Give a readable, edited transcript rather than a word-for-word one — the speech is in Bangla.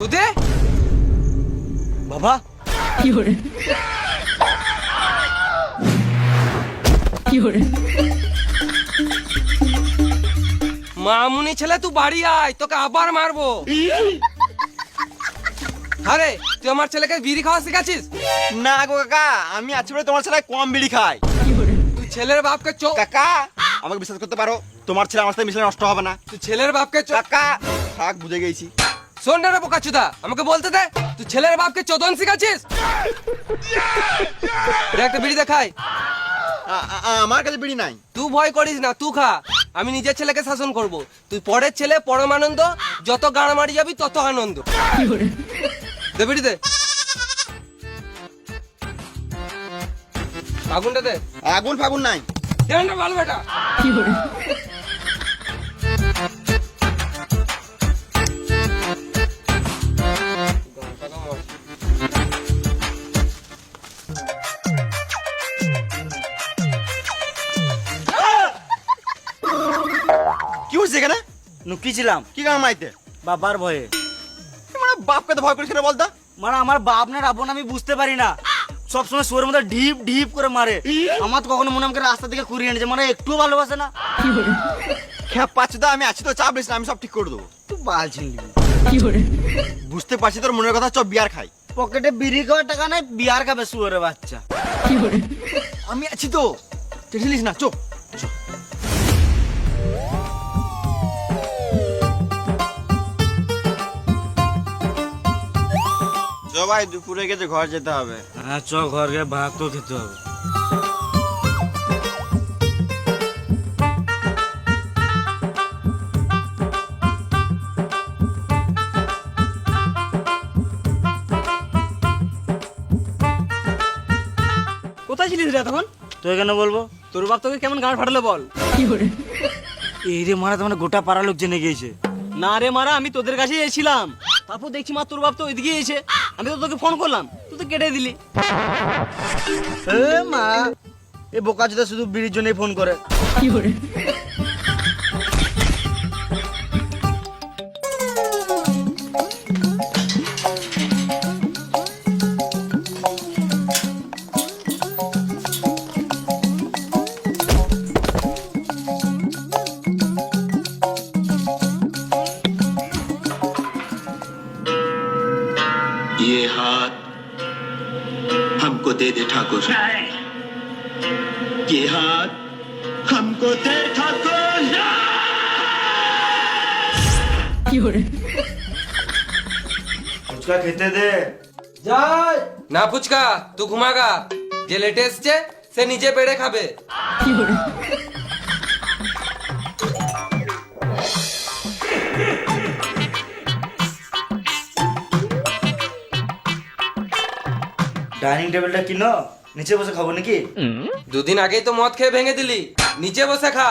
তোদে বাবা কি hore কি hore মামুনি ছেলে তুই বাড়ি আয়, তোকে আবার মারবো। আরে তুই আমার ছেলেকে বিড়ি খাওয়া শিখাচ্ছিস? না গো কাকা, আমি আছি বলে তোমার ছেলে কম বিড়ি খায়। কি hore তুই ছেলের বাপকে কাকা আমাকে বিশ্বাস করতে পারো, তোমার ছেলে আমার সাথে মিশলে নষ্ট হবে না। তুই ছেলের বাপকে কাকা থাক, বুঝে গেছি। শোন না রে বোকাচুদা, আমাকে বলতে দে, তুই ছেলের বাপকে চোদন শিখাচ্ছিস? রে একটা বিড়ি দেখাই। আমার কাছে বিড়ি নাই। তুই ভয় করিস না, তুই খা। আমি নিজের ছেলেকে শাসন করব। তুই পরের ছেলে পরমানন্দ, যত গাড় মারি যাবি তত আনন্দ। কি hore দে বিড়ি দে, আগুনটা দে। আগুন ফাগুন নাই। দেন না ভালো বেটা। কি hore কি হচ্ছে এখানে? নুকিছিলাম কি গান মাইতে? বাবার ভয়ে। মানে বাপকে তো ভয় করিস না বলতো। মানে আমার বাপ না রাবণ আমি বুঝতে পারি না, সবসময় সুরের মধ্যে ঢিপ ঢিপ করে মারে। আমার তো কখনো মনে আমাকে রাস্তা থেকে কুড়িয়ে এনেছে, মানে একটু ভালোবাসে না। কি hore খেপ পাচ্ছি তো, আমি আছি তো, চাপ নিস না, আমি সব ঠিক করে দেবো। তুই বাল ছিনলি। কি hore বুঝতে পারছি তোর মনের কথা, চপ বিয়ার খাই। পকেটে বিড়ি খাওয়ার টাকা নাই, বিয়ার খাবে সুরের বাচ্চা। কি hore আমি আছি তো, টেনশন না, চোখ। ভাই দুপুরে গেছে, ঘর যেতে হবে। হ্যাঁ চ, ঘর গিয়ে ভাত তো খেতে হবে। কোথায় ছিলিস রে তখন? তুই কেন বলবো? তোর বাপ তোকে কেমন গাঁট ফাটালো বল? কি hore এই রে মারা, তোমার গোটা পাড়া লোক জেনে গিয়েছে। না রে মারা, আমি তোদের কাছেই এসেছিলাম, তারপর দেখছি মা তোর বাপ তো ওইদিকে এসে, আমি তো তোকে ফোন করলাম, তুই তো কেটে দিলি। এ মা, এই বোকা চোদা শুধু বিড়ির জন্যই ফোন করে। কি hore ये हाथ हमको दे दे ठाकुर, ये हाथ हमको दे ठाकुर। কি hore ফুচকা খেতে দে। না ফুচকা, তুই ঘুমাগা। যে লেটে এসছে সে নিজে বেড়ে খাবে। কি hore ডাইনিং টেবিলটা কিনো, নিচে বসে খাবো নাকি? দুদিন আগেই তো মদ খেয়ে ভেঙে দিলি, নিচে বসে খা।